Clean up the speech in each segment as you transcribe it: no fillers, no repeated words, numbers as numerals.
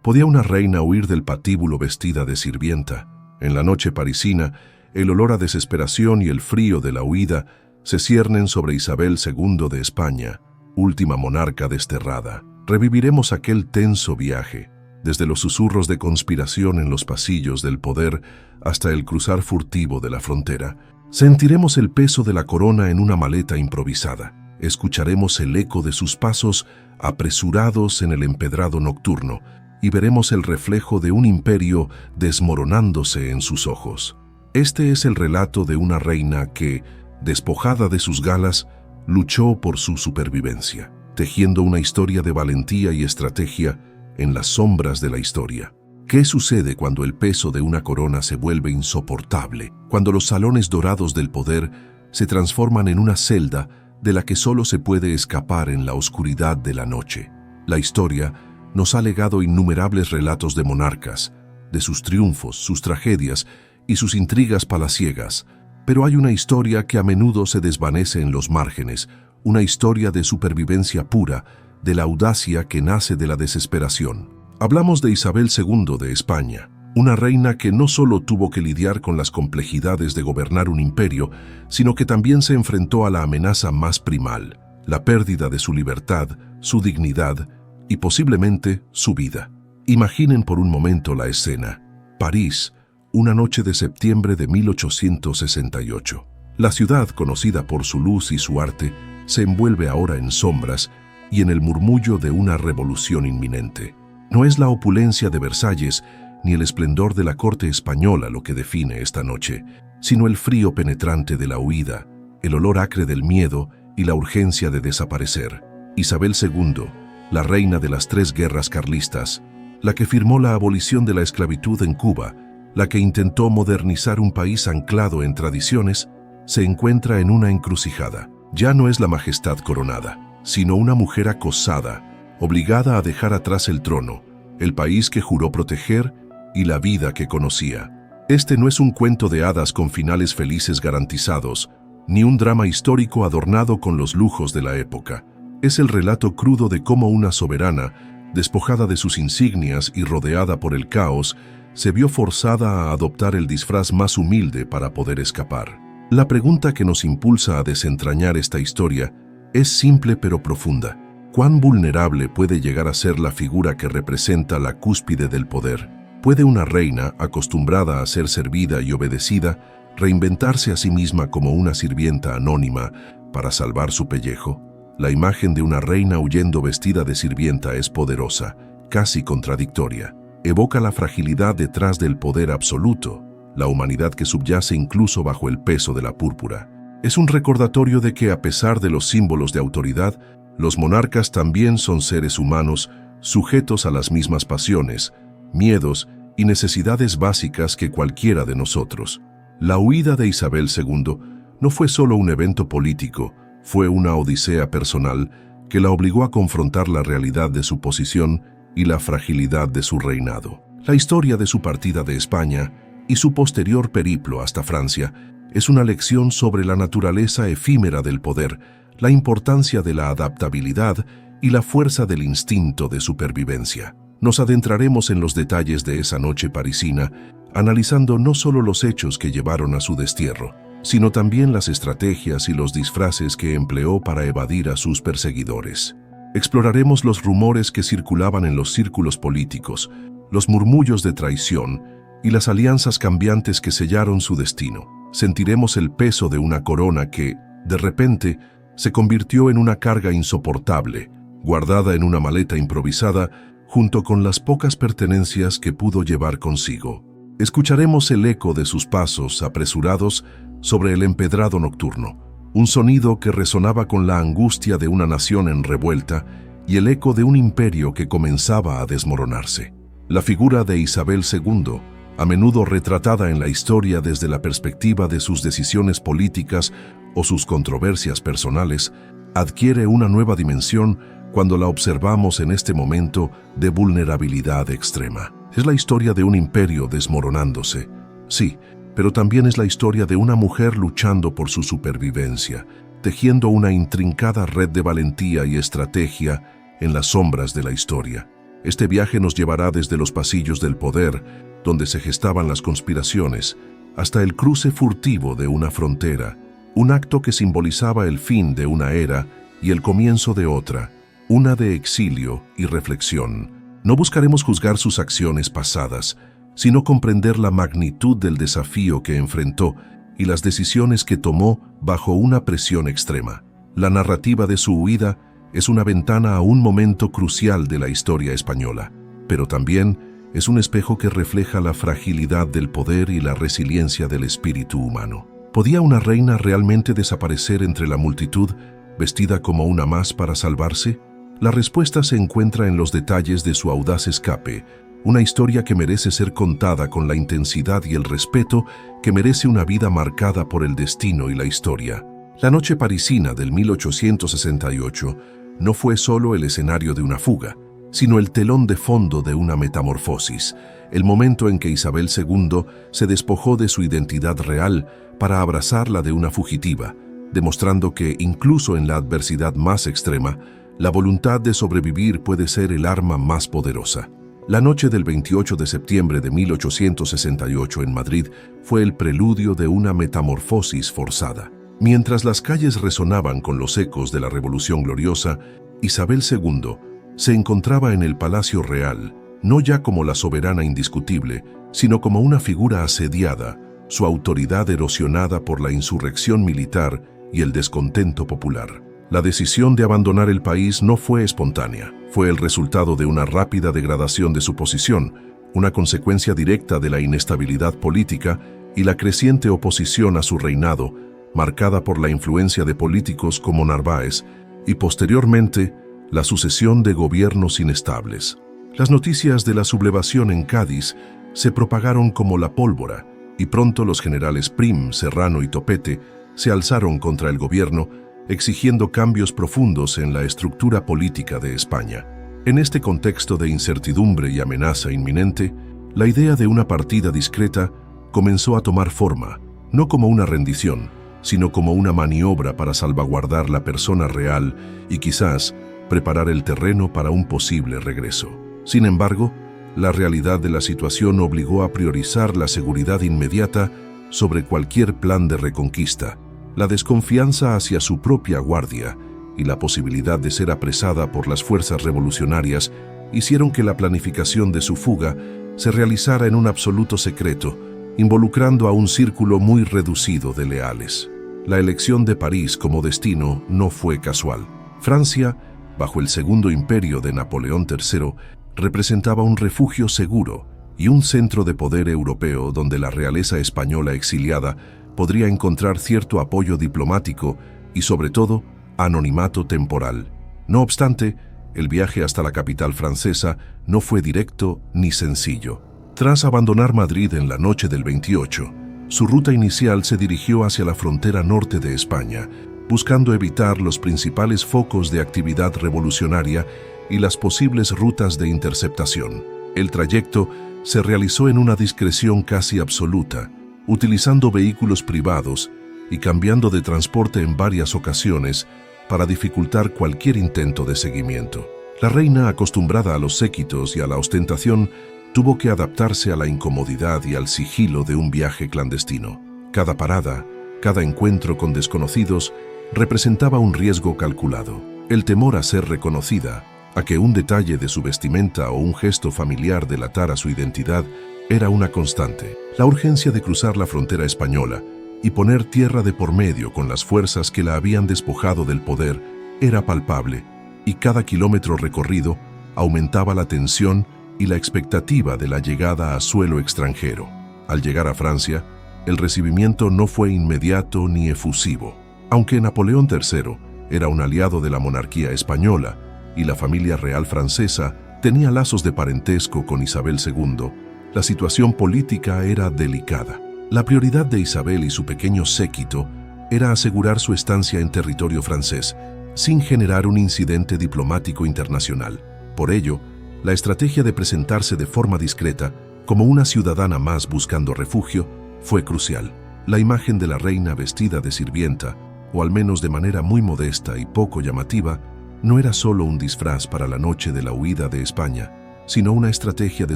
¿Podía una reina huir del patíbulo vestida de sirvienta? En la noche parisina, el olor a desesperación y el frío de la huida se ciernen sobre Isabel II de España, última monarca desterrada. Reviviremos aquel tenso viaje, desde los susurros de conspiración en los pasillos del poder hasta el cruzar furtivo de la frontera. Sentiremos el peso de la corona en una maleta improvisada. Escucharemos el eco de sus pasos apresurados en el empedrado nocturno y veremos el reflejo de un imperio desmoronándose en sus ojos. Este es el relato de una reina que, despojada de sus galas, luchó por su supervivencia, tejiendo una historia de valentía y estrategia en las sombras de la historia. ¿Qué sucede cuando el peso de una corona se vuelve insoportable? Cuando los salones dorados del poder se transforman en una celda de la que solo se puede escapar en la oscuridad de la noche. La historia nos ha legado innumerables relatos de monarcas, de sus triunfos, sus tragedias y sus intrigas palaciegas, pero hay una historia que a menudo se desvanece en los márgenes, una historia de supervivencia pura, de la audacia que nace de la desesperación. Hablamos de Isabel II de España, una reina que no solo tuvo que lidiar con las complejidades de gobernar un imperio, sino que también se enfrentó a la amenaza más primal, la pérdida de su libertad, su dignidad y posiblemente su vida. Imaginen por un momento la escena. París, una noche de septiembre de 1868. La ciudad, conocida por su luz y su arte, se envuelve ahora en sombras y en el murmullo de una revolución inminente. No es la opulencia de Versalles ni el esplendor de la corte española lo que define esta noche, sino el frío penetrante de la huida, el olor acre del miedo y la urgencia de desaparecer. Isabel II, la reina de las 3 guerras carlistas, la que firmó la abolición de la esclavitud en Cuba, la que intentó modernizar un país anclado en tradiciones, se encuentra en una encrucijada. Ya no es la majestad coronada, sino una mujer acosada, obligada a dejar atrás el trono, el país que juró proteger y la vida que conocía. Este no es un cuento de hadas con finales felices garantizados, ni un drama histórico adornado con los lujos de la época. Es el relato crudo de cómo una soberana, despojada de sus insignias y rodeada por el caos, se vio forzada a adoptar el disfraz más humilde para poder escapar. La pregunta que nos impulsa a desentrañar esta historia es simple pero profunda. ¿Cuán vulnerable puede llegar a ser la figura que representa la cúspide del poder? ¿Puede una reina, acostumbrada a ser servida y obedecida, reinventarse a sí misma como una sirvienta anónima para salvar su pellejo? La imagen de una reina huyendo vestida de sirvienta es poderosa, casi contradictoria. Evoca la fragilidad detrás del poder absoluto, la humanidad que subyace incluso bajo el peso de la púrpura. Es un recordatorio de que, a pesar de los símbolos de autoridad, los monarcas también son seres humanos sujetos a las mismas pasiones, miedos y necesidades básicas que cualquiera de nosotros. La huida de Isabel II no fue solo un evento político, fue una odisea personal que la obligó a confrontar la realidad de su posición y la fragilidad de su reinado. La historia de su partida de España y su posterior periplo hasta Francia es una lección sobre la naturaleza efímera del poder, la importancia de la adaptabilidad y la fuerza del instinto de supervivencia. Nos adentraremos en los detalles de esa noche parisina, analizando no solo los hechos que llevaron a su destierro, sino también las estrategias y los disfraces que empleó para evadir a sus perseguidores. Exploraremos los rumores que circulaban en los círculos políticos, los murmullos de traición y las alianzas cambiantes que sellaron su destino. Sentiremos el peso de una corona que, de repente, se convirtió en una carga insoportable, guardada en una maleta improvisada junto con las pocas pertenencias que pudo llevar consigo. Escucharemos el eco de sus pasos apresurados sobre el empedrado nocturno, un sonido que resonaba con la angustia de una nación en revuelta y el eco de un imperio que comenzaba a desmoronarse. La figura de Isabel II, a menudo retratada en la historia desde la perspectiva de sus decisiones políticas o sus controversias personales, adquiere una nueva dimensión cuando la observamos en este momento de vulnerabilidad extrema. Es la historia de un imperio desmoronándose, sí, pero también es la historia de una mujer luchando por su supervivencia, tejiendo una intrincada red de valentía y estrategia en las sombras de la historia. Este viaje nos llevará desde los pasillos del poder, donde se gestaban las conspiraciones, hasta el cruce furtivo de una frontera, un acto que simbolizaba el fin de una era y el comienzo de otra, una de exilio y reflexión. No buscaremos juzgar sus acciones pasadas, sino comprender la magnitud del desafío que enfrentó y las decisiones que tomó bajo una presión extrema. La narrativa de su huida es una ventana a un momento crucial de la historia española, pero también es un espejo que refleja la fragilidad del poder y la resiliencia del espíritu humano. ¿Podía una reina realmente desaparecer entre la multitud, vestida como una más para salvarse? La respuesta se encuentra en los detalles de su audaz escape, una historia que merece ser contada con la intensidad y el respeto que merece una vida marcada por el destino y la historia. La noche parisina del 1868 no fue solo el escenario de una fuga, sino el telón de fondo de una metamorfosis, el momento en que Isabel II se despojó de su identidad real para abrazar la de una fugitiva, demostrando que, incluso en la adversidad más extrema, la voluntad de sobrevivir puede ser el arma más poderosa. La noche del 28 de septiembre de 1868 en Madrid fue el preludio de una metamorfosis forzada. Mientras las calles resonaban con los ecos de la Revolución Gloriosa, Isabel II se encontraba en el Palacio Real, no ya como la soberana indiscutible, sino como una figura asediada, su autoridad erosionada por la insurrección militar y el descontento popular. La decisión de abandonar el país no fue espontánea, fue el resultado de una rápida degradación de su posición, una consecuencia directa de la inestabilidad política y la creciente oposición a su reinado, marcada por la influencia de políticos como Narváez y posteriormente la sucesión de gobiernos inestables. Las noticias de la sublevación en Cádiz se propagaron como la pólvora y pronto los generales Prim, Serrano y Topete se alzaron contra el gobierno, exigiendo cambios profundos en la estructura política de España. En este contexto de incertidumbre y amenaza inminente, la idea de una partida discreta comenzó a tomar forma, no como una rendición, sino como una maniobra para salvaguardar la persona real y quizás preparar el terreno para un posible regreso. Sin embargo, la realidad de la situación obligó a priorizar la seguridad inmediata sobre cualquier plan de reconquista. La desconfianza hacia su propia guardia y la posibilidad de ser apresada por las fuerzas revolucionarias hicieron que la planificación de su fuga se realizara en un absoluto secreto, involucrando a un círculo muy reducido de leales. La elección de París como destino no fue casual. Francia, bajo el Segundo Imperio de Napoleón III, representaba un refugio seguro y un centro de poder europeo donde la realeza española exiliada podría encontrar cierto apoyo diplomático y, sobre todo, anonimato temporal. No obstante, el viaje hasta la capital francesa no fue directo ni sencillo. Tras abandonar Madrid en la noche del 28, su ruta inicial se dirigió hacia la frontera norte de España, buscando evitar los principales focos de actividad revolucionaria y las posibles rutas de interceptación. El trayecto se realizó en una discreción casi absoluta, utilizando vehículos privados y cambiando de transporte en varias ocasiones para dificultar cualquier intento de seguimiento. La reina, acostumbrada a los séquitos y a la ostentación, tuvo que adaptarse a la incomodidad y al sigilo de un viaje clandestino. Cada parada, cada encuentro con desconocidos, representaba un riesgo calculado. El temor a ser reconocida, a que un detalle de su vestimenta o un gesto familiar delatara su identidad, era una constante. La urgencia de cruzar la frontera española y poner tierra de por medio con las fuerzas que la habían despojado del poder era palpable, y cada kilómetro recorrido aumentaba la tensión y la expectativa de la llegada a suelo extranjero. Al llegar a Francia, el recibimiento no fue inmediato ni efusivo. Aunque Napoleón III era un aliado de la monarquía española y la familia real francesa tenía lazos de parentesco con Isabel II, la situación política era delicada. La prioridad de Isabel y su pequeño séquito era asegurar su estancia en territorio francés, sin generar un incidente diplomático internacional. Por ello, la estrategia de presentarse de forma discreta, como una ciudadana más buscando refugio, fue crucial. La imagen de la reina vestida de sirvienta, o al menos de manera muy modesta y poco llamativa, no era solo un disfraz para la noche de la huida de España, sino una estrategia de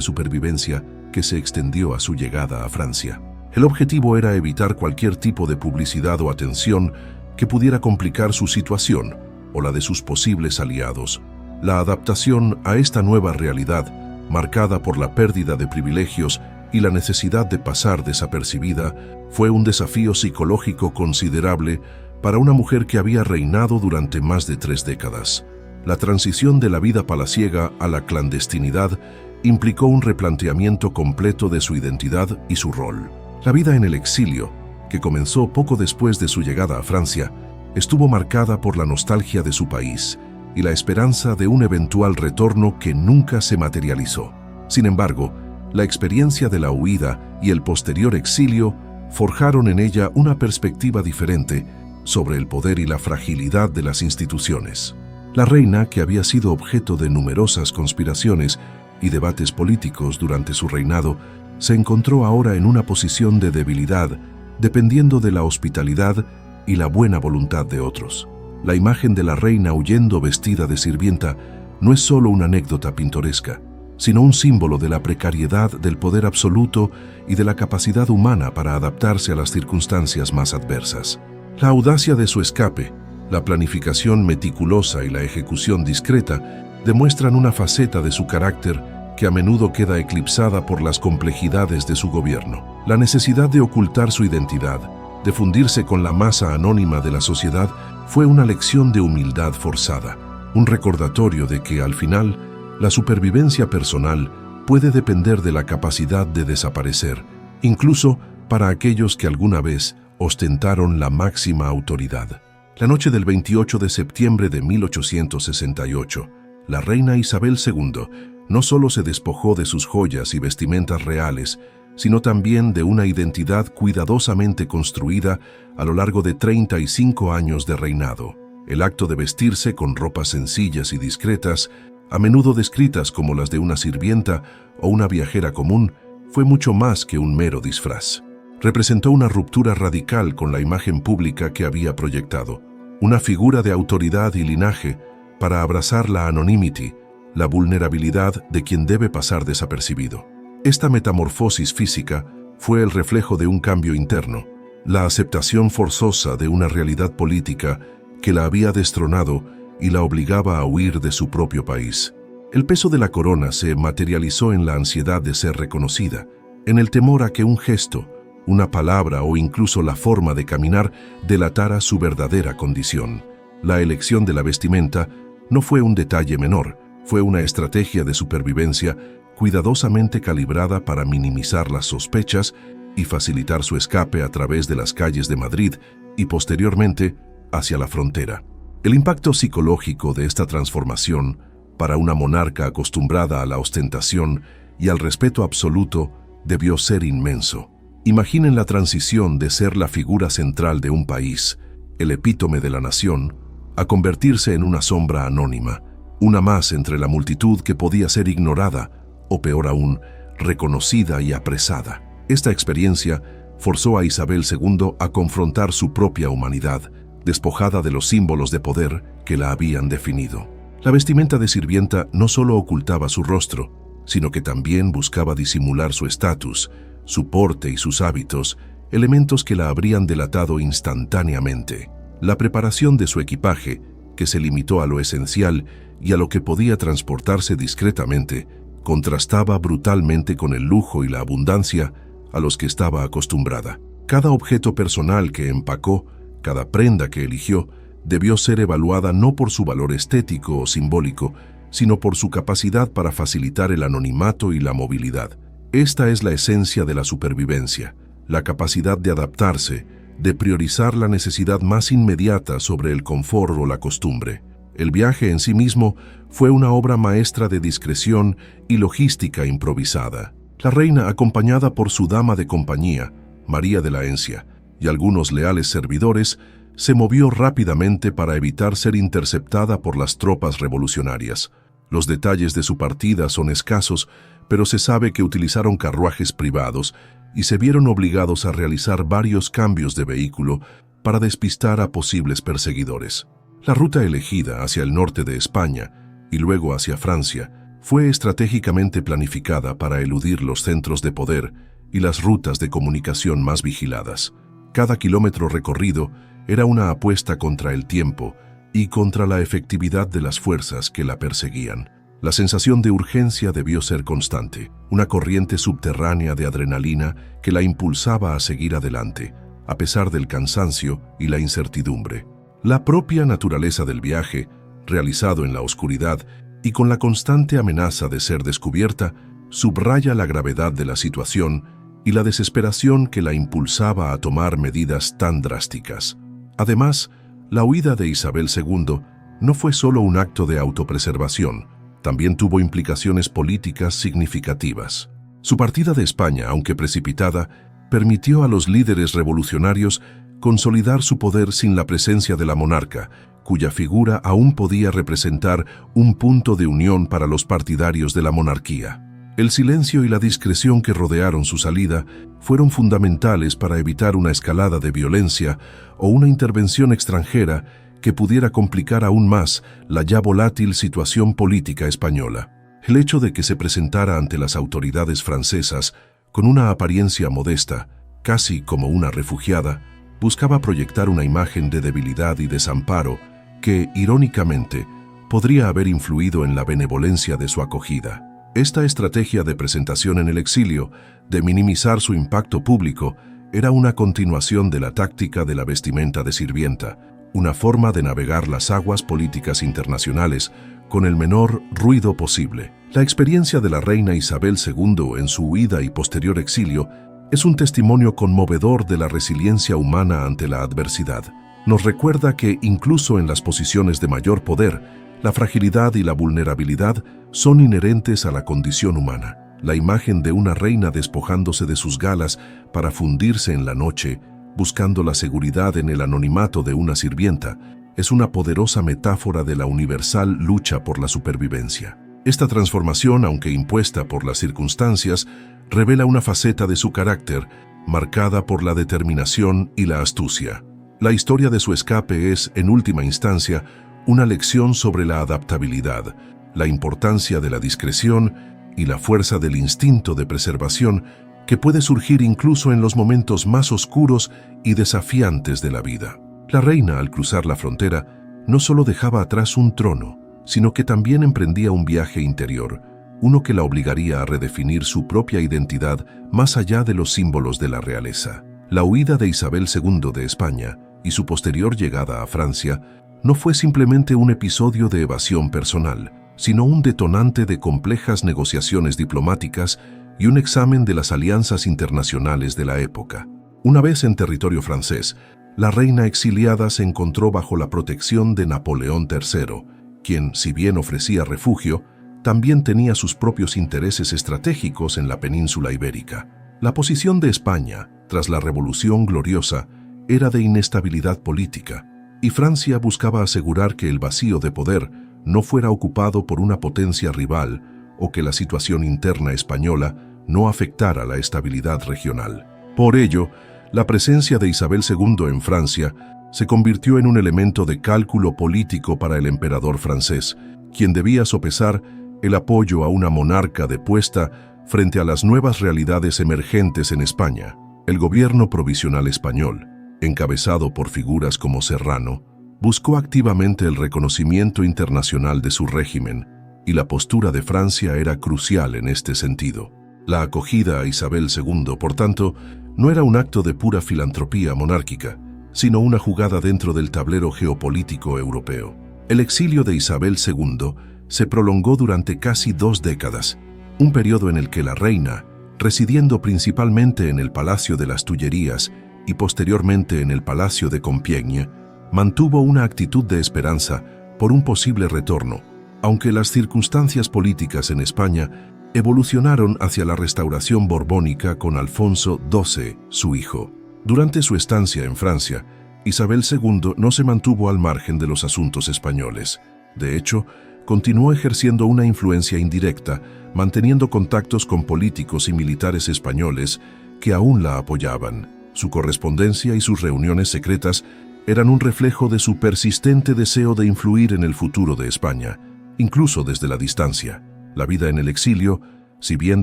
supervivencia que se extendió a su llegada a Francia. El objetivo era evitar cualquier tipo de publicidad o atención que pudiera complicar su situación o la de sus posibles aliados. La adaptación a esta nueva realidad, marcada por la pérdida de privilegios y la necesidad de pasar desapercibida, fue un desafío psicológico considerable para una mujer que había reinado durante más de 3 décadas. La transición de la vida palaciega a la clandestinidad implicó un replanteamiento completo de su identidad y su rol. La vida en el exilio, que comenzó poco después de su llegada a Francia, estuvo marcada por la nostalgia de su país y la esperanza de un eventual retorno que nunca se materializó. Sin embargo, la experiencia de la huida y el posterior exilio forjaron en ella una perspectiva diferente sobre el poder y la fragilidad de las instituciones. La reina, que había sido objeto de numerosas conspiraciones y debates políticos durante su reinado, se encontró ahora en una posición de debilidad, dependiendo de la hospitalidad y la buena voluntad de otros. La imagen de la reina huyendo vestida de sirvienta no es solo una anécdota pintoresca, sino un símbolo de la precariedad del poder absoluto y de la capacidad humana para adaptarse a las circunstancias más adversas. La audacia de su escape, la planificación meticulosa y la ejecución discreta demuestran una faceta de su carácter que a menudo queda eclipsada por las complejidades de su gobierno. La necesidad de ocultar su identidad, de fundirse con la masa anónima de la sociedad, fue una lección de humildad forzada, un recordatorio de que, al final, la supervivencia personal puede depender de la capacidad de desaparecer, incluso para aquellos que alguna vez ostentaron la máxima autoridad. La noche del 28 de septiembre de 1868, la reina Isabel II no solo se despojó de sus joyas y vestimentas reales, sino también de una identidad cuidadosamente construida a lo largo de 35 años de reinado. El acto de vestirse con ropas sencillas y discretas, a menudo descritas como las de una sirvienta o una viajera común, fue mucho más que un mero disfraz. Representó una ruptura radical con la imagen pública que había proyectado, una figura de autoridad y linaje para abrazar la anonymity, la vulnerabilidad de quien debe pasar desapercibido. Esta metamorfosis física fue el reflejo de un cambio interno, la aceptación forzosa de una realidad política que la había destronado y la obligaba a huir de su propio país. El peso de la corona se materializó en la ansiedad de ser reconocida, en el temor a que un gesto, una palabra o incluso la forma de caminar delatara su verdadera condición. La elección de la vestimenta no fue un detalle menor, fue una estrategia de supervivencia cuidadosamente calibrada para minimizar las sospechas y facilitar su escape a través de las calles de Madrid y posteriormente hacia la frontera. El impacto psicológico de esta transformación para una monarca acostumbrada a la ostentación y al respeto absoluto debió ser inmenso. Imaginen la transición de ser la figura central de un país, el epítome de la nación, a convertirse en una sombra anónima, una más entre la multitud que podía ser ignorada, o peor aún, reconocida y apresada. Esta experiencia forzó a Isabel II a confrontar su propia humanidad, despojada de los símbolos de poder que la habían definido. La vestimenta de sirvienta no solo ocultaba su rostro, sino que también buscaba disimular su estatus, su porte y sus hábitos, elementos que la habrían delatado instantáneamente. La preparación de su equipaje, que se limitó a lo esencial y a lo que podía transportarse discretamente, contrastaba brutalmente con el lujo y la abundancia a los que estaba acostumbrada. Cada objeto personal que empacó, cada prenda que eligió, debió ser evaluada no por su valor estético o simbólico, sino por su capacidad para facilitar el anonimato y la movilidad. Esta es la esencia de la supervivencia, la capacidad de adaptarse, de priorizar la necesidad más inmediata sobre el confort o la costumbre. El viaje en sí mismo fue una obra maestra de discreción y logística improvisada. La reina, acompañada por su dama de compañía, María de la Encia, y algunos leales servidores, se movió rápidamente para evitar ser interceptada por las tropas revolucionarias. Los detalles de su partida son escasos, pero se sabe que utilizaron carruajes privados y se vieron obligados a realizar varios cambios de vehículo para despistar a posibles perseguidores. La ruta elegida hacia el norte de España y luego hacia Francia fue estratégicamente planificada para eludir los centros de poder y las rutas de comunicación más vigiladas. Cada kilómetro recorrido era una apuesta contra el tiempo y contra la efectividad de las fuerzas que la perseguían. La sensación de urgencia debió ser constante, una corriente subterránea de adrenalina que la impulsaba a seguir adelante, a pesar del cansancio y la incertidumbre. La propia naturaleza del viaje, realizado en la oscuridad y con la constante amenaza de ser descubierta, subraya la gravedad de la situación y la desesperación que la impulsaba a tomar medidas tan drásticas. Además, la huida de Isabel II no fue solo un acto de autopreservación, también tuvo implicaciones políticas significativas. Su partida de España, aunque precipitada, permitió a los líderes revolucionarios consolidar su poder sin la presencia de la monarca, cuya figura aún podía representar un punto de unión para los partidarios de la monarquía. El silencio y la discreción que rodearon su salida fueron fundamentales para evitar una escalada de violencia o una intervención extranjera que pudiera complicar aún más la ya volátil situación política española. El hecho de que se presentara ante las autoridades francesas con una apariencia modesta, casi como una refugiada, buscaba proyectar una imagen de debilidad y desamparo que, irónicamente, podría haber influido en la benevolencia de su acogida. Esta estrategia de presentación en el exilio, de minimizar su impacto público, era una continuación de la táctica de la vestimenta de sirvienta, una forma de navegar las aguas políticas internacionales con el menor ruido posible. La experiencia de la reina Isabel II en su huida y posterior exilio es un testimonio conmovedor de la resiliencia humana ante la adversidad. Nos recuerda que incluso en las posiciones de mayor poder, la fragilidad y la vulnerabilidad son inherentes a la condición humana. La imagen de una reina despojándose de sus galas para fundirse en la noche, buscando la seguridad en el anonimato de una sirvienta, es una poderosa metáfora de la universal lucha por la supervivencia. Esta transformación, aunque impuesta por las circunstancias, revela una faceta de su carácter marcada por la determinación y la astucia. La historia de su escape es, en última instancia, una lección sobre la adaptabilidad, la importancia de la discreción y la fuerza del instinto de preservación que puede surgir incluso en los momentos más oscuros y desafiantes de la vida. La reina, al cruzar la frontera, no solo dejaba atrás un trono, sino que también emprendía un viaje interior, uno que la obligaría a redefinir su propia identidad más allá de los símbolos de la realeza. La huida de Isabel II de España y su posterior llegada a Francia no fue simplemente un episodio de evasión personal, sino un detonante de complejas negociaciones diplomáticas y un examen de las alianzas internacionales de la época. Una vez en territorio francés, la reina exiliada se encontró bajo la protección de Napoleón III, quien, si bien ofrecía refugio, también tenía sus propios intereses estratégicos en la península ibérica. La posición de España, tras la Revolución Gloriosa, era de inestabilidad política, y Francia buscaba asegurar que el vacío de poder no fuera ocupado por una potencia rival o que la situación interna española no afectara la estabilidad regional. Por ello, la presencia de Isabel II en Francia se convirtió en un elemento de cálculo político para el emperador francés, quien debía sopesar el apoyo a una monarca depuesta frente a las nuevas realidades emergentes en España. El gobierno provisional español, encabezado por figuras como Serrano, buscó activamente el reconocimiento internacional de su régimen, y la postura de Francia era crucial en este sentido. La acogida a Isabel II, por tanto, no era un acto de pura filantropía monárquica, sino una jugada dentro del tablero geopolítico europeo. El exilio de Isabel II se prolongó durante casi 2 décadas, un periodo en el que la reina, residiendo principalmente en el Palacio de las Tullerías y posteriormente en el Palacio de Compiègne, mantuvo una actitud de esperanza por un posible retorno, aunque las circunstancias políticas en España evolucionaron hacia la restauración borbónica con Alfonso XII, su hijo. Durante su estancia en Francia, Isabel II no se mantuvo al margen de los asuntos españoles. De hecho, continuó ejerciendo una influencia indirecta, manteniendo contactos con políticos y militares españoles que aún la apoyaban. Su correspondencia y sus reuniones secretas eran un reflejo de su persistente deseo de influir en el futuro de España, incluso desde la distancia. La vida en el exilio, si bien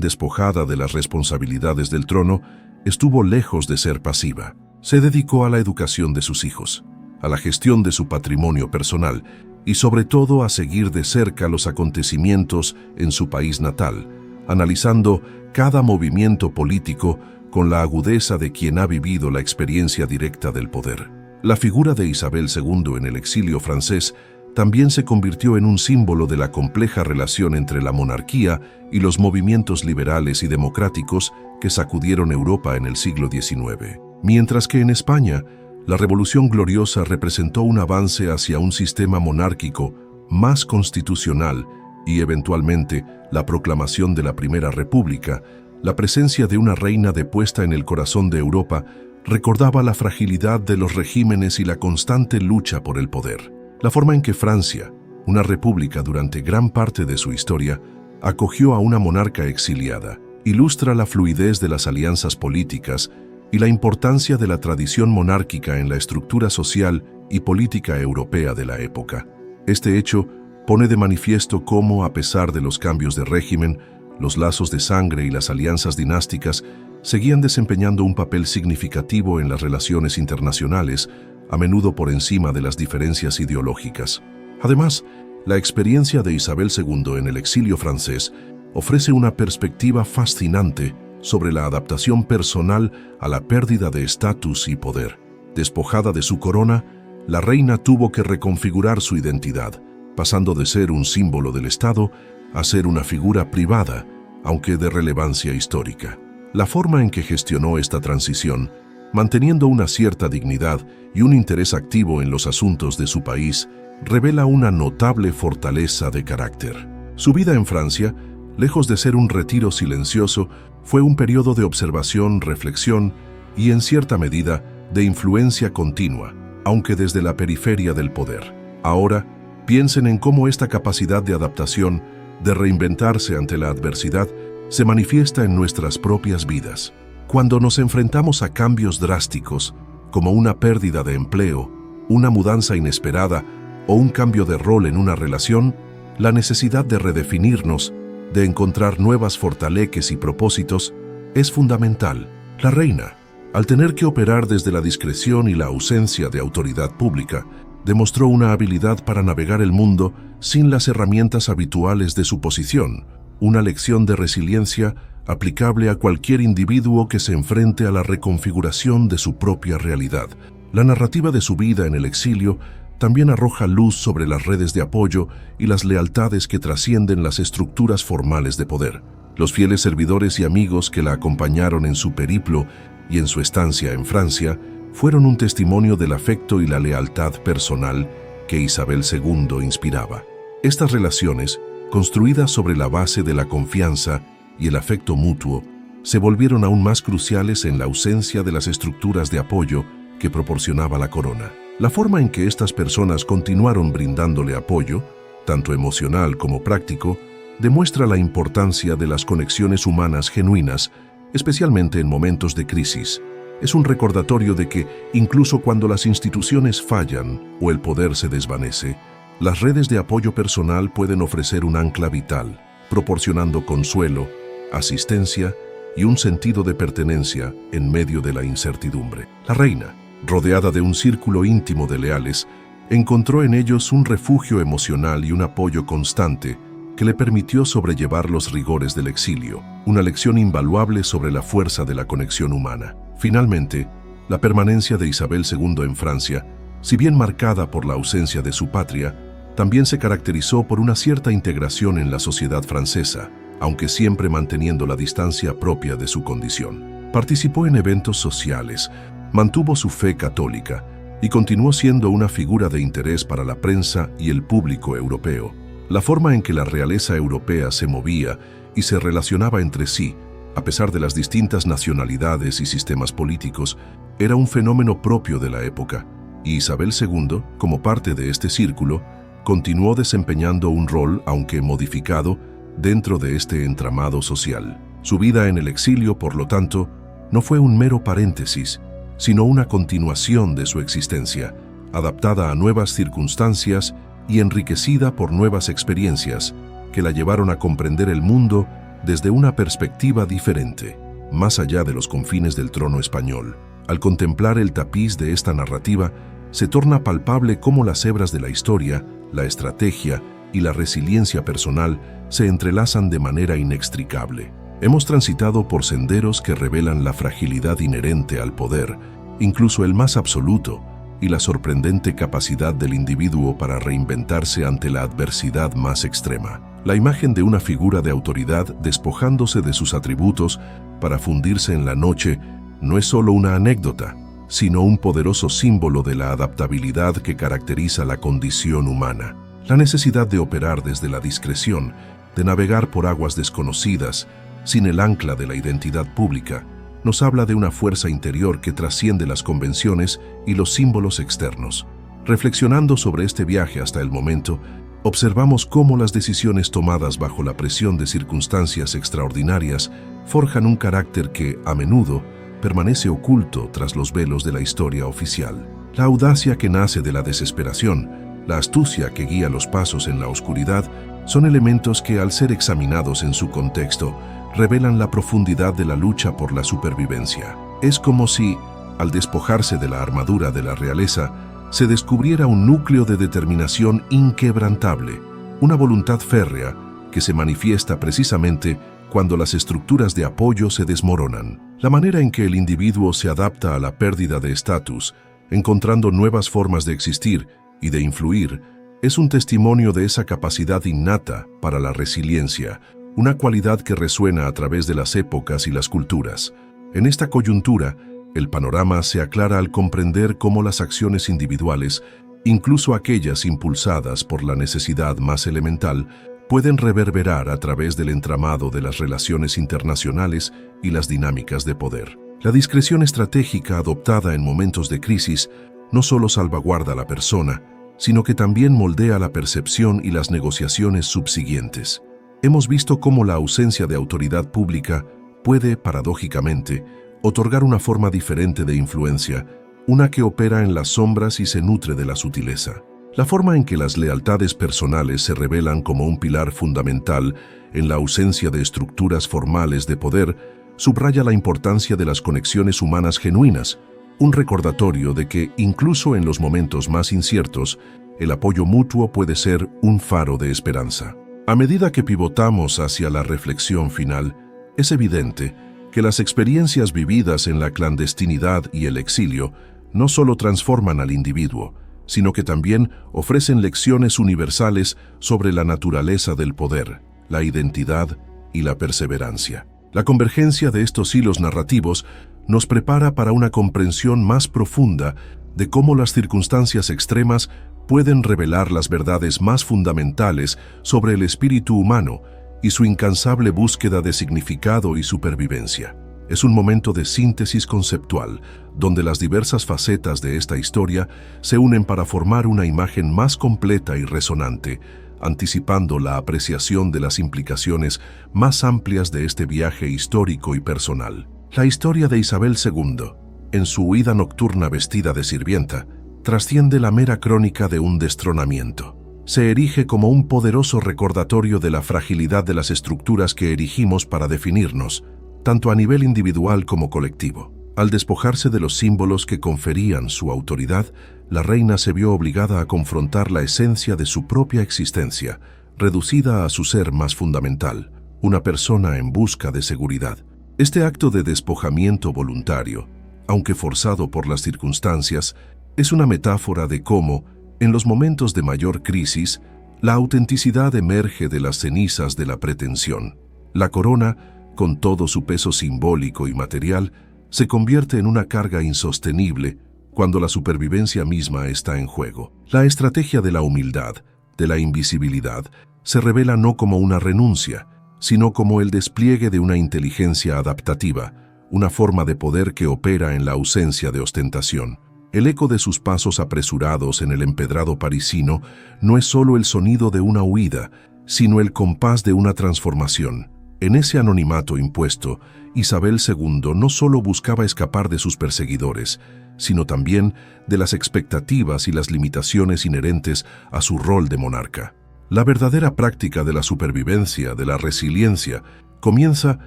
despojada de las responsabilidades del trono, estuvo lejos de ser pasiva. Se dedicó a la educación de sus hijos, a la gestión de su patrimonio personal y sobre todo a seguir de cerca los acontecimientos en su país natal, analizando cada movimiento político con la agudeza de quien ha vivido la experiencia directa del poder. La figura de Isabel II en el exilio francés también se convirtió en un símbolo de la compleja relación entre la monarquía y los movimientos liberales y democráticos que sacudieron Europa en el siglo XIX. Mientras que en España, la Revolución Gloriosa representó un avance hacia un sistema monárquico más constitucional y, eventualmente, la proclamación de la Primera República, la presencia de una reina depuesta en el corazón de Europa recordaba la fragilidad de los regímenes y la constante lucha por el poder. La forma en que Francia, una república durante gran parte de su historia, acogió a una monarca exiliada, ilustra la fluidez de las alianzas políticas y la importancia de la tradición monárquica en la estructura social y política europea de la época. Este hecho pone de manifiesto cómo, a pesar de los cambios de régimen, los lazos de sangre y las alianzas dinásticas seguían desempeñando un papel significativo en las relaciones internacionales, a menudo por encima de las diferencias ideológicas. Además, la experiencia de Isabel II en el exilio francés ofrece una perspectiva fascinante sobre la adaptación personal a la pérdida de estatus y poder. Despojada de su corona, la reina tuvo que reconfigurar su identidad, pasando de ser un símbolo del Estado a ser una figura privada, aunque de relevancia histórica. La forma en que gestionó esta transición, manteniendo una cierta dignidad y un interés activo en los asuntos de su país, revela una notable fortaleza de carácter. Su vida en Francia, lejos de ser un retiro silencioso, fue un periodo de observación, reflexión y, en cierta medida, de influencia continua, aunque desde la periferia del poder. Ahora, piensen en cómo esta capacidad de adaptación, de reinventarse ante la adversidad, se manifiesta en nuestras propias vidas. Cuando nos enfrentamos a cambios drásticos, como una pérdida de empleo, una mudanza inesperada o un cambio de rol en una relación, la necesidad de redefinirnos, de encontrar nuevas fortaleces y propósitos, es fundamental. La reina, al tener que operar desde la discreción y la ausencia de autoridad pública, demostró una habilidad para navegar el mundo sin las herramientas habituales de su posición, una lección de resiliencia aplicable a cualquier individuo que se enfrente a la reconfiguración de su propia realidad. La narrativa de su vida en el exilio también arroja luz sobre las redes de apoyo y las lealtades que trascienden las estructuras formales de poder. Los fieles servidores y amigos que la acompañaron en su periplo y en su estancia en Francia fueron un testimonio del afecto y la lealtad personal que Isabel II inspiraba. Estas relaciones, construidas sobre la base de la confianza y el afecto mutuo, se volvieron aún más cruciales en la ausencia de las estructuras de apoyo que proporcionaba la corona. La forma en que estas personas continuaron brindándole apoyo, tanto emocional como práctico, demuestra la importancia de las conexiones humanas genuinas, especialmente en momentos de crisis. Es un recordatorio de que, incluso cuando las instituciones fallan o el poder se desvanece, las redes de apoyo personal pueden ofrecer un ancla vital, proporcionando consuelo, asistencia y un sentido de pertenencia en medio de la incertidumbre. La reina, rodeada de un círculo íntimo de leales, encontró en ellos un refugio emocional y un apoyo constante que le permitió sobrellevar los rigores del exilio, una lección invaluable sobre la fuerza de la conexión humana. Finalmente, la permanencia de Isabel II en Francia, si bien marcada por la ausencia de su patria, también se caracterizó por una cierta integración en la sociedad francesa, aunque siempre manteniendo la distancia propia de su condición. Participó en eventos sociales, mantuvo su fe católica y continuó siendo una figura de interés para la prensa y el público europeo. La forma en que la realeza europea se movía y se relacionaba entre sí, a pesar de las distintas nacionalidades y sistemas políticos, era un fenómeno propio de la época, y Isabel II, como parte de este círculo, continuó desempeñando un rol, aunque modificado, dentro de este entramado social. Su vida en el exilio, por lo tanto, no fue un mero paréntesis, sino una continuación de su existencia, adaptada a nuevas circunstancias y enriquecida por nuevas experiencias, que la llevaron a comprender el mundo desde una perspectiva diferente, más allá de los confines del trono español. Al contemplar el tapiz de esta narrativa, se torna palpable cómo las hebras de la historia, la estrategia y la resiliencia personal se entrelazan de manera inextricable. Hemos transitado por senderos que revelan la fragilidad inherente al poder, incluso el más absoluto, y la sorprendente capacidad del individuo para reinventarse ante la adversidad más extrema. La imagen de una figura de autoridad despojándose de sus atributos para fundirse en la noche no es solo una anécdota, sino un poderoso símbolo de la adaptabilidad que caracteriza la condición humana. La necesidad de operar desde la discreción, de navegar por aguas desconocidas, sin el ancla de la identidad pública, nos habla de una fuerza interior que trasciende las convenciones y los símbolos externos. Reflexionando sobre este viaje hasta el momento, observamos cómo las decisiones tomadas bajo la presión de circunstancias extraordinarias forjan un carácter que, a menudo, permanece oculto tras los velos de la historia oficial. La audacia que nace de la desesperación, la astucia que guía los pasos en la oscuridad, son elementos que, al ser examinados en su contexto, revelan la profundidad de la lucha por la supervivencia. Es como si, al despojarse de la armadura de la realeza, se descubriera un núcleo de determinación inquebrantable, una voluntad férrea que se manifiesta precisamente cuando las estructuras de apoyo se desmoronan. La manera en que el individuo se adapta a la pérdida de estatus, encontrando nuevas formas de existir y de influir, es un testimonio de esa capacidad innata para la resiliencia, una cualidad que resuena a través de las épocas y las culturas. En esta coyuntura, el panorama se aclara al comprender cómo las acciones individuales, incluso aquellas impulsadas por la necesidad más elemental, pueden reverberar a través del entramado de las relaciones internacionales y las dinámicas de poder. La discreción estratégica adoptada en momentos de crisis no solo salvaguarda a la persona, sino que también moldea la percepción y las negociaciones subsiguientes. Hemos visto cómo la ausencia de autoridad pública puede, paradójicamente, otorgar una forma diferente de influencia, una que opera en las sombras y se nutre de la sutileza. La forma en que las lealtades personales se revelan como un pilar fundamental en la ausencia de estructuras formales de poder subraya la importancia de las conexiones humanas genuinas, un recordatorio de que, incluso en los momentos más inciertos, el apoyo mutuo puede ser un faro de esperanza. A medida que pivotamos hacia la reflexión final, es evidente que las experiencias vividas en la clandestinidad y el exilio no solo transforman al individuo, sino que también ofrecen lecciones universales sobre la naturaleza del poder, la identidad y la perseverancia. La convergencia de estos hilos narrativos nos prepara para una comprensión más profunda de cómo las circunstancias extremas pueden revelar las verdades más fundamentales sobre el espíritu humano y su incansable búsqueda de significado y supervivencia. Es un momento de síntesis conceptual, donde las diversas facetas de esta historia se unen para formar una imagen más completa y resonante, anticipando la apreciación de las implicaciones más amplias de este viaje histórico y personal. La historia de Isabel II, en su huida nocturna vestida de sirvienta, trasciende la mera crónica de un destronamiento. Se erige como un poderoso recordatorio de la fragilidad de las estructuras que erigimos para definirnos, tanto a nivel individual como colectivo. Al despojarse de los símbolos que conferían su autoridad, la reina se vio obligada a confrontar la esencia de su propia existencia, reducida a su ser más fundamental, una persona en busca de seguridad. Este acto de despojamiento voluntario, aunque forzado por las circunstancias, es una metáfora de cómo, en los momentos de mayor crisis, la autenticidad emerge de las cenizas de la pretensión. La corona, con todo su peso simbólico y material, se convierte en una carga insostenible cuando la supervivencia misma está en juego. La estrategia de la humildad, de la invisibilidad, se revela no como una renuncia, sino como el despliegue de una inteligencia adaptativa, una forma de poder que opera en la ausencia de ostentación. El eco de sus pasos apresurados en el empedrado parisino no es solo el sonido de una huida, sino el compás de una transformación. En ese anonimato impuesto, Isabel II no solo buscaba escapar de sus perseguidores, sino también de las expectativas y las limitaciones inherentes a su rol de monarca. La verdadera práctica de la supervivencia, de la resiliencia, comienza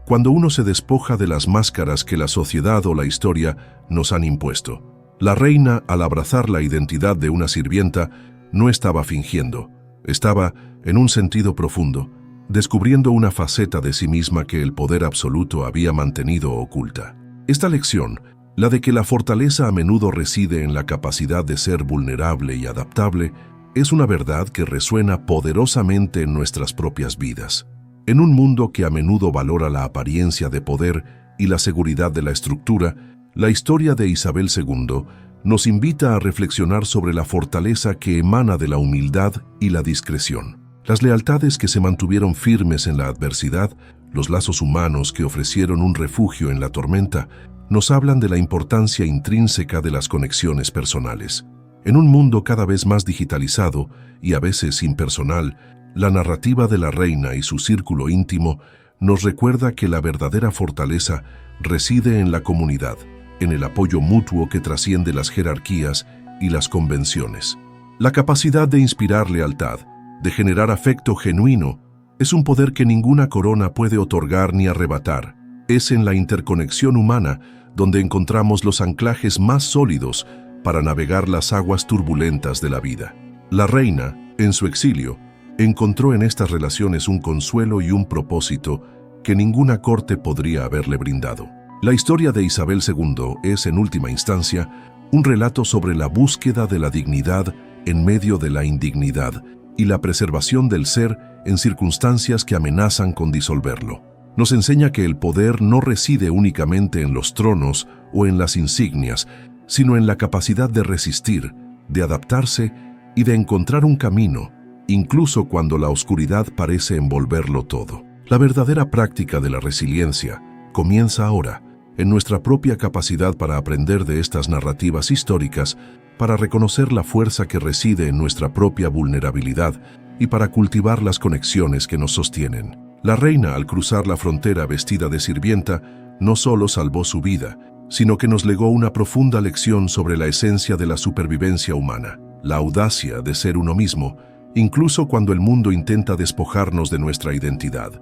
cuando uno se despoja de las máscaras que la sociedad o la historia nos han impuesto. La reina, al abrazar la identidad de una sirvienta, no estaba fingiendo. Estaba, en un sentido profundo, descubriendo una faceta de sí misma que el poder absoluto había mantenido oculta. Esta lección, la de que la fortaleza a menudo reside en la capacidad de ser vulnerable y adaptable, es una verdad que resuena poderosamente en nuestras propias vidas. En un mundo que a menudo valora la apariencia de poder y la seguridad de la estructura, la historia de Isabel II nos invita a reflexionar sobre la fortaleza que emana de la humildad y la discreción. Las lealtades que se mantuvieron firmes en la adversidad, los lazos humanos que ofrecieron un refugio en la tormenta, nos hablan de la importancia intrínseca de las conexiones personales. En un mundo cada vez más digitalizado y a veces impersonal, la narrativa de la reina y su círculo íntimo nos recuerda que la verdadera fortaleza reside en la comunidad, en el apoyo mutuo que trasciende las jerarquías y las convenciones. La capacidad de inspirar lealtad, de generar afecto genuino, es un poder que ninguna corona puede otorgar ni arrebatar. Es en la interconexión humana donde encontramos los anclajes más sólidos para navegar las aguas turbulentas de la vida. La reina, en su exilio, encontró en estas relaciones un consuelo y un propósito que ninguna corte podría haberle brindado. La historia de Isabel II es, en última instancia, un relato sobre la búsqueda de la dignidad en medio de la indignidad y la preservación del ser en circunstancias que amenazan con disolverlo. Nos enseña que el poder no reside únicamente en los tronos o en las insignias, sino en la capacidad de resistir, de adaptarse y de encontrar un camino, incluso cuando la oscuridad parece envolverlo todo. La verdadera práctica de la resiliencia comienza ahora, en nuestra propia capacidad para aprender de estas narrativas históricas, para reconocer la fuerza que reside en nuestra propia vulnerabilidad y para cultivar las conexiones que nos sostienen. La reina, al cruzar la frontera vestida de sirvienta, no solo salvó su vida, sino que nos legó una profunda lección sobre la esencia de la supervivencia humana, la audacia de ser uno mismo, incluso cuando el mundo intenta despojarnos de nuestra identidad.